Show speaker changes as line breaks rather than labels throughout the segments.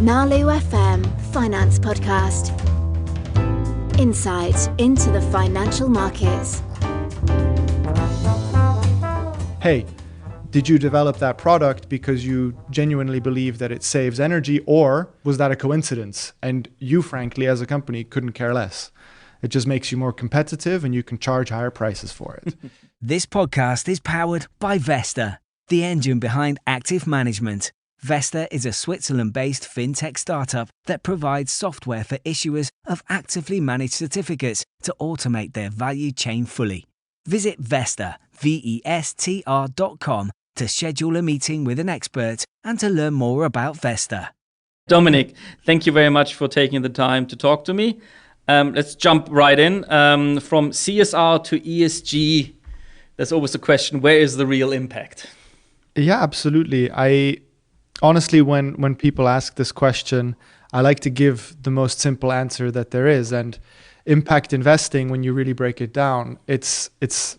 Nalu FM Finance Podcast. Insight into the financial markets.
Hey, did you develop that product because you genuinely believe that it saves energy, or was that a coincidence and you, frankly, as a company, couldn't care less? It just makes you more competitive and you can charge higher prices for it.
This podcast is powered by Vesta, the engine behind active management. Vesta is a Switzerland-based fintech startup that provides software for issuers of actively managed certificates to automate their value chain fully. Visit Vesta, VESTR.com to schedule a meeting with an expert and to learn more about Vesta.
Dominique, thank you very much for taking the time to talk to me. Let's jump right in. From CSR to ESG, there's always the question, where is the real impact?
Yeah, absolutely. Honestly, when people ask this question, I like to give the most simple answer that there is. And impact investing, when you really break it down, it's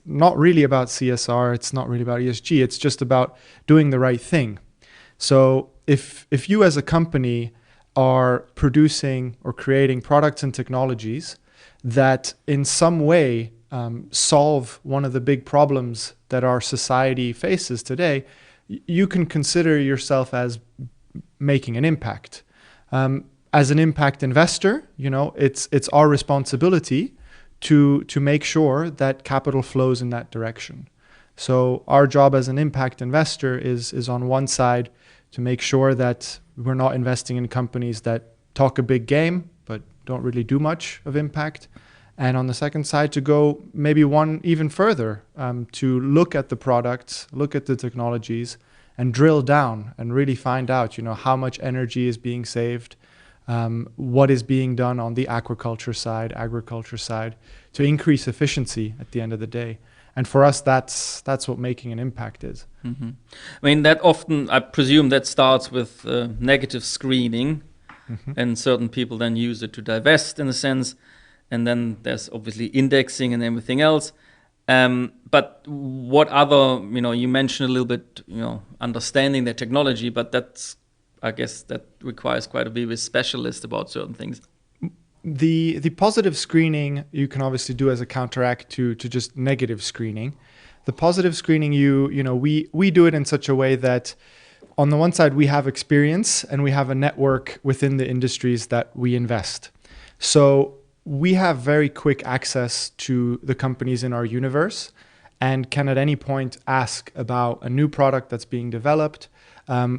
not really about CSR, it's not really about ESG, it's just about doing the right thing. So if you as a company are producing or creating products and technologies that in some way solve one of the big problems that our society faces today, you can consider yourself as making an impact. As an impact investor, it's our responsibility to make sure that capital flows in that direction. So our job as an impact investor is on one side to make sure that we're not investing in companies that talk a big game but don't really do much of impact. And on the second side, to go maybe one even further, to look at the products, look at the technologies, and drill down and really find out, how much energy is being saved, what is being done on the agriculture side to increase efficiency at the end of the day. And for us, that's what making an impact is.
Mm-hmm. I mean, that often, I presume that starts with negative screening, and certain people then use it to divest in a sense. And then there's obviously indexing and everything else. But what other, you mentioned a little bit, understanding the technology, but I guess that requires quite a bit of a specialist about certain things.
The positive screening you can obviously do as a counteract to just negative screening. The positive screening, we do it in such a way that on the one side we have experience and we have a network within the industries that we invest. So we have very quick access to the companies in our universe and can at any point ask about a new product that's being developed.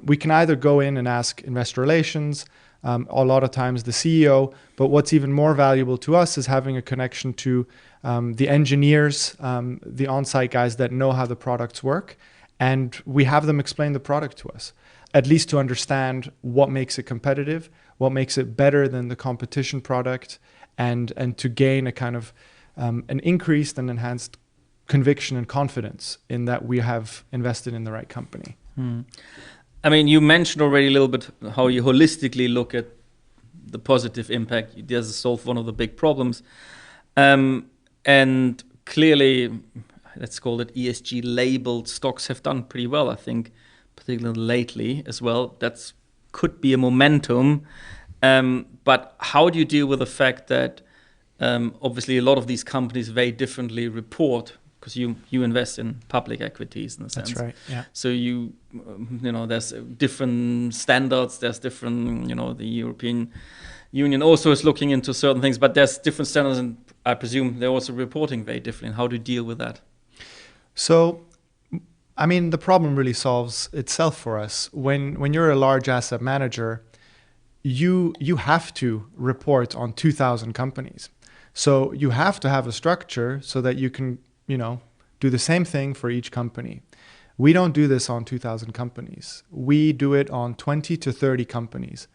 We can either go in and ask investor relations, a lot of times the CEO, but what's even more valuable to us is having a connection to the engineers, the on-site guys that know how the products work, and we have them explain the product to us, at least to understand what makes it competitive, what makes it better than the competition product, and to gain a kind of an increased and enhanced conviction and confidence in that we have invested in the right company.
I mean, you mentioned already a little bit how you holistically look at the positive impact. It does solve one of the big problems. And clearly, let's call it ESG labeled stocks have done pretty well, I think, particularly lately as well. That could be a momentum. But how do you deal with the fact that obviously a lot of these companies very differently report, because you invest in public equities in a sense.
That's right, yeah.
So there's different standards, there's different, the European Union also is looking into certain things, but there's different standards, and I presume they're also reporting very differently. How do you deal with that?
So, I mean, the problem really solves itself for us. When you're a large asset manager, you have to report on 2,000 companies. So you have to have a structure so that you can, do the same thing for each company. We don't do this on 2,000 companies. We do it on 20 to 30 companies.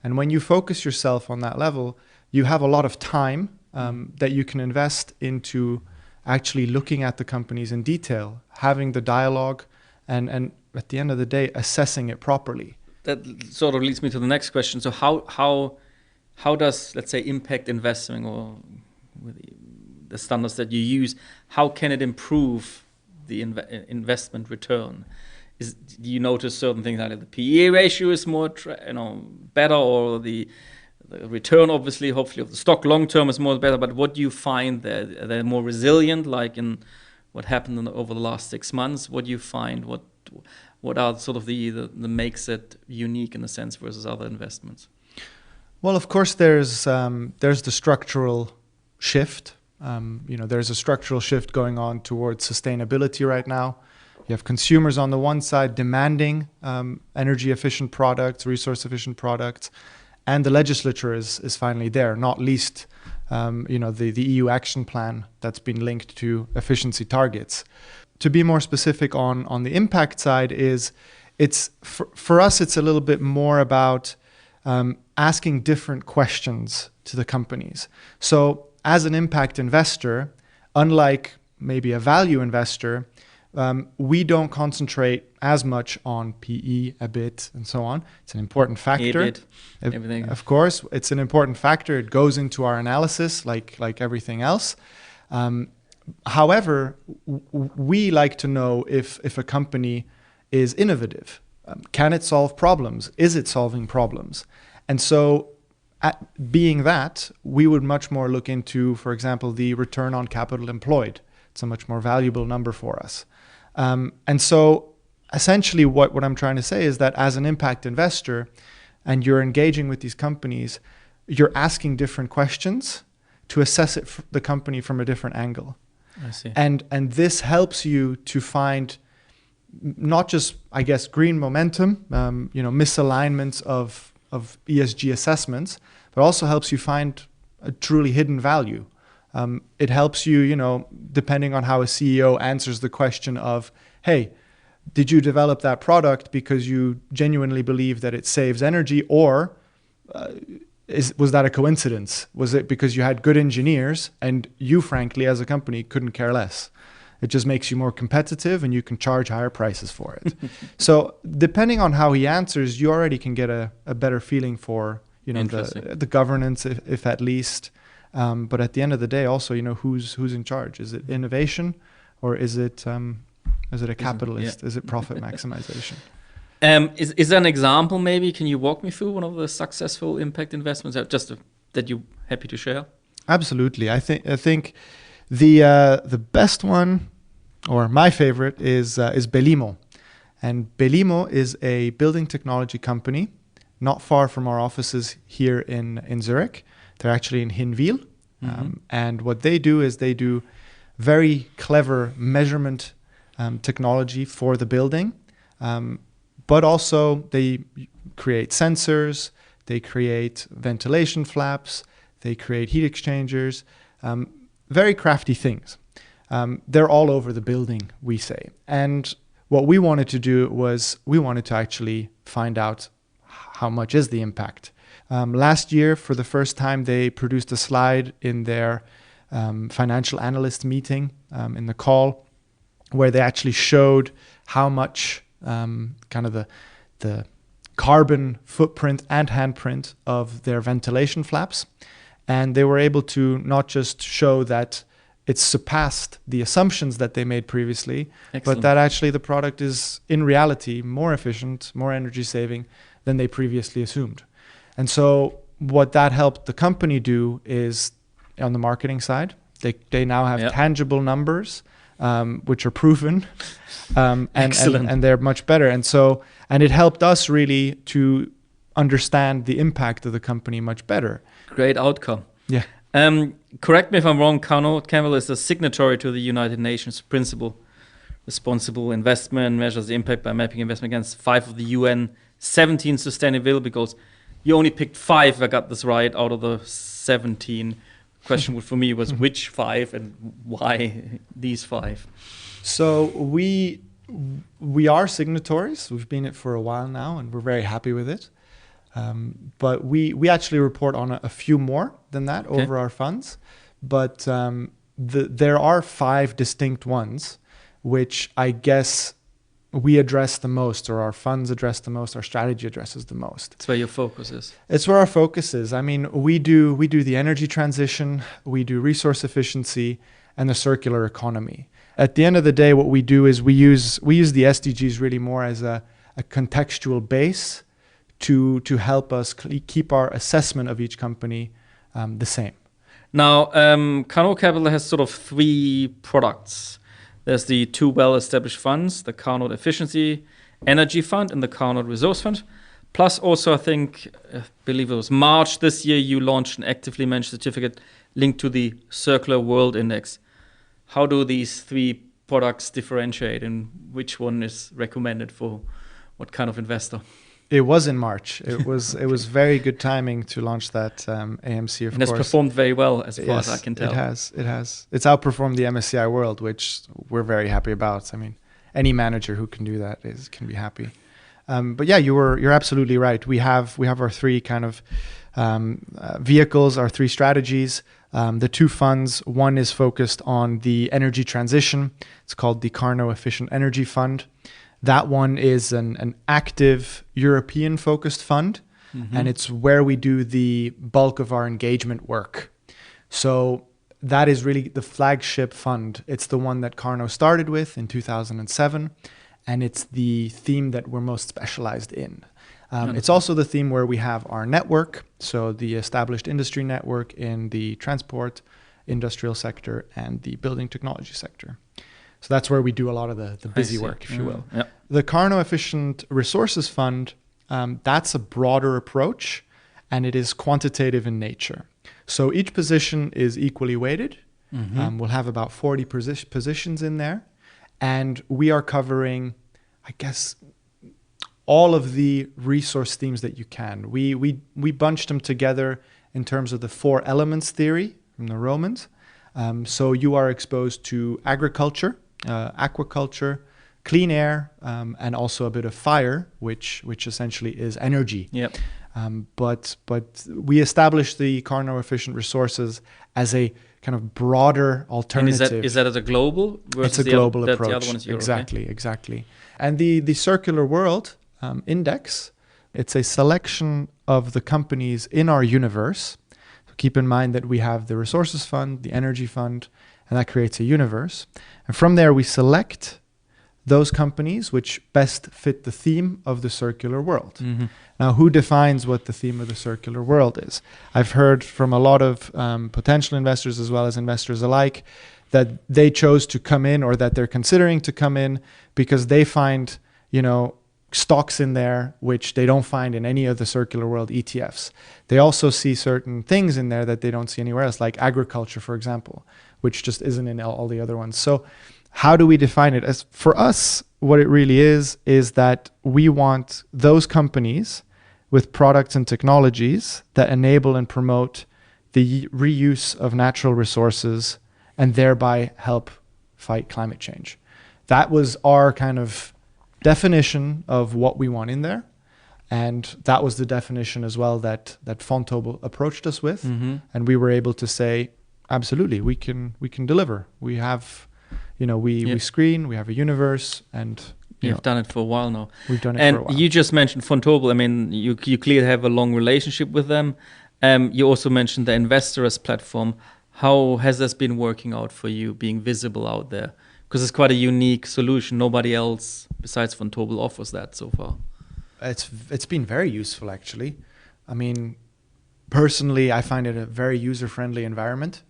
And when you focus yourself on that level, you have a lot of time that you can invest into actually looking at the companies in detail, having the dialogue, and at the end of the day, assessing it properly.
That sort of leads me to the next question. So how does, let's say, impact investing or the standards that you use, how can it improve the investment return? Do you notice certain things like the PE ratio is more better, or the return, obviously, hopefully, of the stock long term is more better? But what do you find there? They're more resilient, like in what happened over the last 6 months? What do you find? What are sort of the makes it unique in a sense versus other investments?
Well, of course, there's the structural shift. There's a structural shift going on towards sustainability right now. You have consumers on the one side demanding energy efficient products, resource efficient products, and the legislature is finally there, not least the EU action plan that's been linked to efficiency targets. To be more specific on the impact side for us, it's a little bit more about asking different questions to the companies. So as an impact investor, unlike maybe a value investor, we don't concentrate as much on PE, EBIT, and so on. It's an important factor.
EBIT, everything.
Of course, it's an important factor. It goes into our analysis like everything else. However, we like to know if a company is innovative. Can it solve problems? Is it solving problems? And so, being that, we would much more look into, for example, the return on capital employed. It's a much more valuable number for us. And so, essentially, what I'm trying to say is that as an impact investor, and you're engaging with these companies, you're asking different questions to assess the company from a different angle.
I see.
And this helps you to find not just, I guess, green momentum, misalignments of ESG assessments, but also helps you find a truly hidden value. It helps you, depending on how a CEO answers the question of, hey, did you develop that product because you genuinely believe that it saves energy, or was that a coincidence? Was it because you had good engineers and you, frankly, as a company, couldn't care less? It just makes you more competitive and you can charge higher prices for it. So depending on how he answers, you already can get a better feeling for the governance, if at least. But at the end of the day, also, who's in charge? Is it innovation, or is it a capitalist? Is it profit maximization?
Is there an example, maybe? Can you walk me through one of the successful impact investments that you're happy to share?
Absolutely. I think the best one, or my favorite, is Belimo. And Belimo is a building technology company not far from our offices here in Zurich. They're actually in Hinwil. Mm-hmm. And what they do is they do very clever measurement technology for the building. But also they create sensors, they create ventilation flaps, they create heat exchangers, very crafty things. They're all over the building, we say. And what we wanted to do was we wanted to actually find out how much is the impact. Last year, for the first time, they produced a slide in their financial analyst meeting, in the call, where they actually showed how much kind of the carbon footprint and handprint of their ventilation flaps. And they were able to not just show that it's surpassed the assumptions that they made previously,
Excellent.
But that actually the product is in reality more efficient, more energy saving than they previously assumed. And so what that helped the company do is, on the marketing side, they now have tangible numbers, which are proven, and they're much better. And it helped us really to understand the impact of the company much better.
Great outcome.
Yeah.
Correct me if I'm wrong, Carnot Capital is a signatory to the United Nations Principle Responsible Investment, measures the impact by mapping investment against 5 of the UN 17 sustainability goals. You only picked 5, if I got this right, out of the 17. Question for me was which 5 and why these 5?
So we are signatories. We've been it for a while now, and we're very happy with it. But we actually report on a few more than that over our funds. But there are 5 distinct ones, which I guess we address the most, or our funds address the most, our strategy addresses the most.
That's where your focus is.
It's where our focus is. I mean, we do the energy transition, we do resource efficiency, and the circular economy. At the end of the day, what we do is we use the SDGs really more as a contextual base to help us keep our assessment of each company the same.
Now, Carnot Capital has sort of 3 products. There's the 2 well-established funds, the Carnot Efficiency Energy Fund and the Carnot Resource Fund. Plus also, I believe it was March this year, you launched an actively managed certificate linked to the Circular World Index. How do these 3 products differentiate, and which one is recommended for what kind of investor?
It was in March. It was very good timing to launch that AMC, of
and
course.
it's performed very well, as far as I can tell.
It has. It's outperformed the MSCI World, which we're very happy about. I mean, any manager who can do that can be happy. But yeah, you're absolutely right. We have our 3 kind of vehicles, our 3 strategies. The 2 funds, one is focused on the energy transition. It's called the Carnot Efficient Energy Fund. That one is an active European-focused fund, and it's where we do the bulk of our engagement work. So that is really the flagship fund. It's the one that Carnot started with in 2007, and it's the theme that we're most specialized in. It's also the theme where we have our network, so the established industry network in the transport, industrial sector, and the building technology sector. So that's where we do a lot of the busy work, if you will.
Yeah.
The Carnot Efficient Resources Fund, that's a broader approach, and it is quantitative in nature. So each position is equally weighted. We'll have about 40 positions in there, and we are covering, I guess, all of the resource themes that you can. We bunched them together in terms of the 4 elements theory from the Romans. So you are exposed to agriculture, aquaculture, clean air, and also a bit of fire, which essentially is energy.
Yep.
But we established the Carnot Efficient Resources as a kind of broader alternative.
And is that as a global?
It's a global approach.
The other one is Europe,
exactly. And the Circular World Index, it's a selection of the companies in our universe. So keep in mind that we have the Resources Fund, the Energy Fund, and that creates a universe. And from there, we select those companies which best fit the theme of the circular world. Now, who defines what the theme of the circular world is? I've heard from a lot of potential investors as well as investors alike that they chose to come in, or that they're considering to come in, because they find, stocks in there which they don't find in any of the circular world ETFs. They also see certain things in there that they don't see anywhere else, like agriculture, for example, which just isn't in all the other ones. So how do we define it? As for us, what it really is that we want those companies with products and technologies that enable and promote the reuse of natural resources and thereby help fight climate change. That was our kind of definition of what we want in there. And that was the definition as well that Vontobel approached us with. And we were able to say, absolutely, we can deliver. We have, we screen, we have a universe, and
you've done it for a while now.
We've done it
and
for a while.
And you just mentioned Vontobel. I mean, you clearly have a long relationship with them. You also mentioned the Investors platform. How has this been working out for you, being visible out there? Because it's quite a unique solution. Nobody else besides Vontobel offers that so far.
It's been very useful, actually. I mean, personally, I find it a very user-friendly environment.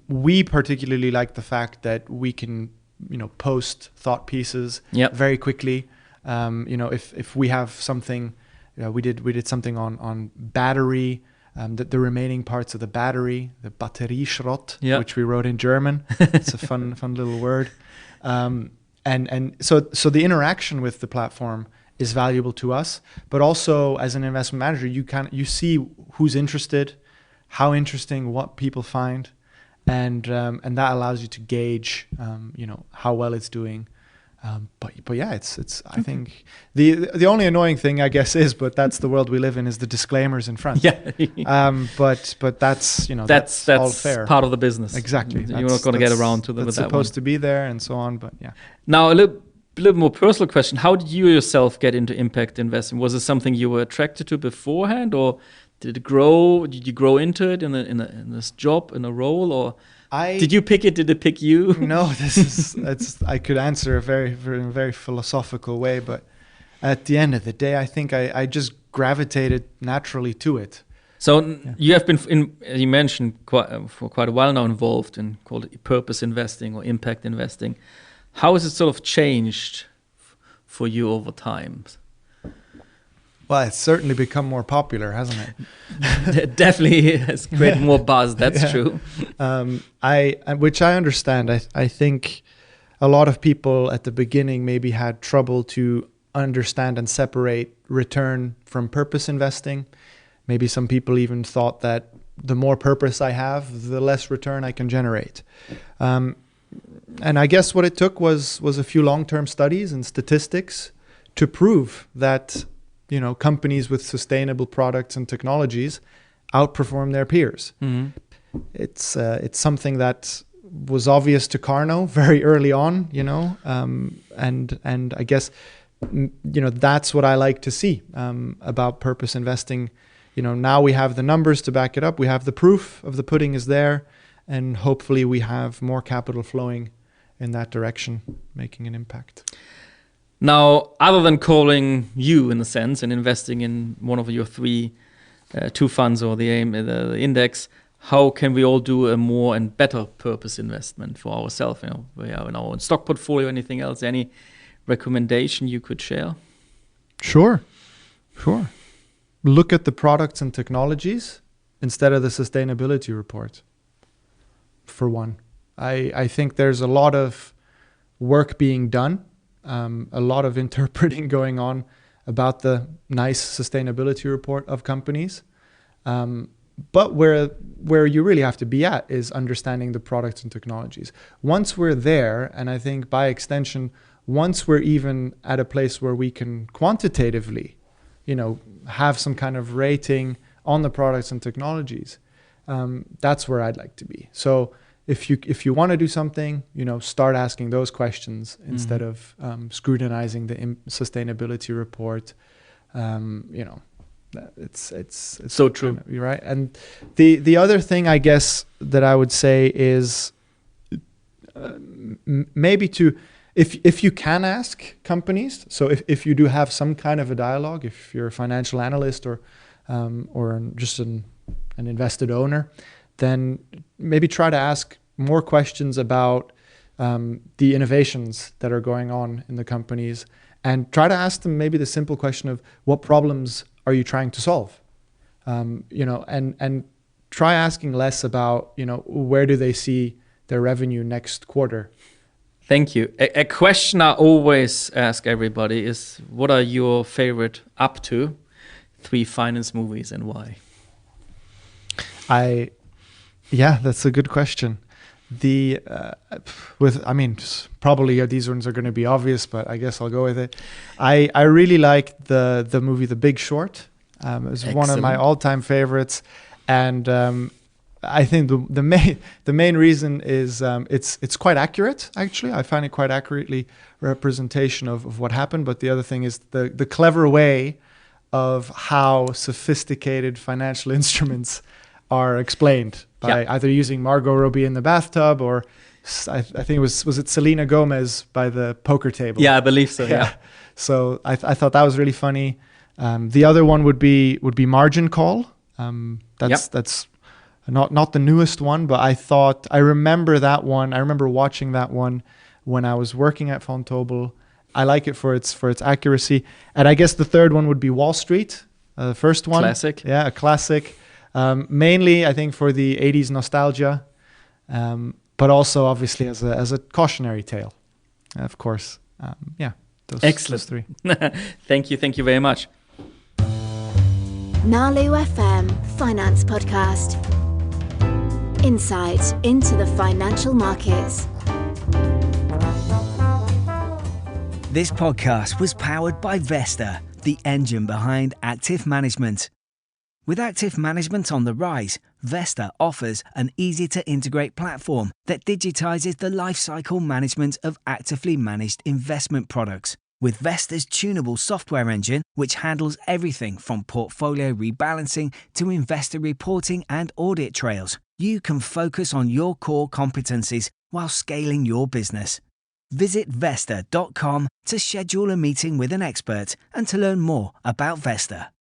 We particularly like the fact that we can, post thought pieces very quickly. If we have something, we did something on battery. The remaining parts of the battery, the Batterieschrott, which we wrote in German. It's a fun little word. And so the interaction with the platform is valuable to us, but also as an investment manager, you see who's interested, how interesting, what people find, and that allows you to gauge, how well it's doing. But yeah, it's. I think the only annoying thing, I guess, but that's the world we live in, is the disclaimers in front.
Yeah.
But that's that's all fair.
Part of the business.
Exactly.
You're not going to get around to them with that one.
It's supposed to be there and so on. But yeah.
Now a little more personal question: how did you yourself get into impact investing? Was it something you were attracted to beforehand, or did it grow? Did you grow into it in this job, in a role, or Did you pick it? Did it pick you?
No, I could answer a very philosophical way, but at the end of the day, I think I just gravitated naturally to it.
So you have been, as you mentioned, for quite a while now involved in called purpose investing or impact investing. How has it sort of changed for you over time?
Well, it's certainly become more popular, hasn't it?
It definitely has created more buzz. That's true.
Which I understand. I think a lot of people at the beginning maybe had trouble to understand and separate return from purpose investing. Maybe some people even thought that the more purpose I have, the less return I can generate. And I guess what it took was a few long-term studies and statistics to prove that companies with sustainable products and technologies outperform their peers. Mm-hmm. It's something that was obvious to Carnot very early on, and I guess that's what I like to see about purpose investing. Now we have the numbers to back it up. We have the proof of the pudding is there, and hopefully we have more capital flowing in that direction, making an impact.
Now, other than calling you, in a sense, and investing in one of your two funds or the index, how can we all do a more and better purpose investment for ourselves? We have in our own stock portfolio, anything else, any recommendation you could share?
Sure. Look at the products and technologies instead of the sustainability report, for one. I think there's a lot of work being done, a lot of interpreting going on about the nice sustainability report of companies. But where you really have to be at is understanding the products and technologies. Once we're there, and I think by extension, once we're even at a place where we can quantitatively, have some kind of rating on the products and technologies, that's where I'd like to be. So if you want to do something, start asking those questions instead of scrutinizing the sustainability report. It's
so true.
You're right. And the other thing I guess that I would say is maybe if you can ask companies, so if you do have some kind of a dialogue, if you're a financial analyst or just an invested owner, then maybe try to ask more questions about the innovations that are going on in the companies, and try to ask them maybe the simple question of what problems are you trying to solve, and try asking less about where do they see their revenue next quarter.
Thank you. A question I always ask everybody is, what are your favorite up to 3 finance movies and why?
That's a good question. Probably these ones are going to be obvious, but I guess I'll go with it. I really like the movie The Big Short. It's one of my all-time favorites, and I think the main reason is it's quite accurate. Actually, I find it quite accurately representation of what happened. But the other thing is the clever way of how sophisticated financial instruments are explained by either using Margot Robbie in the bathtub or I think it was it Selena Gomez by the poker table.
Yeah, I believe so. Yeah.
So I thought that was really funny. The other one would be Margin Call. That's not the newest one, but I remember that one. I remember watching that one when I was working at Vontobel. I like it for its accuracy. And I guess the third one would be Wall Street, the first one.
Classic.
Yeah, a classic. Mainly, I think, for the 80s nostalgia, but also obviously as a cautionary tale, of course. Those 3.
Thank you very much.
Nalu FM Finance Podcast. Insight into the financial markets.
This podcast was powered by Vesta, the engine behind active management. With active management on the rise, Vesta offers an easy-to-integrate platform that digitizes the lifecycle management of actively managed investment products, With Vesta's tunable software engine, which handles everything from portfolio rebalancing to investor reporting and audit trails, you can focus on your core competencies while scaling your business. Visit Vesta.com to schedule a meeting with an expert and to learn more about Vesta.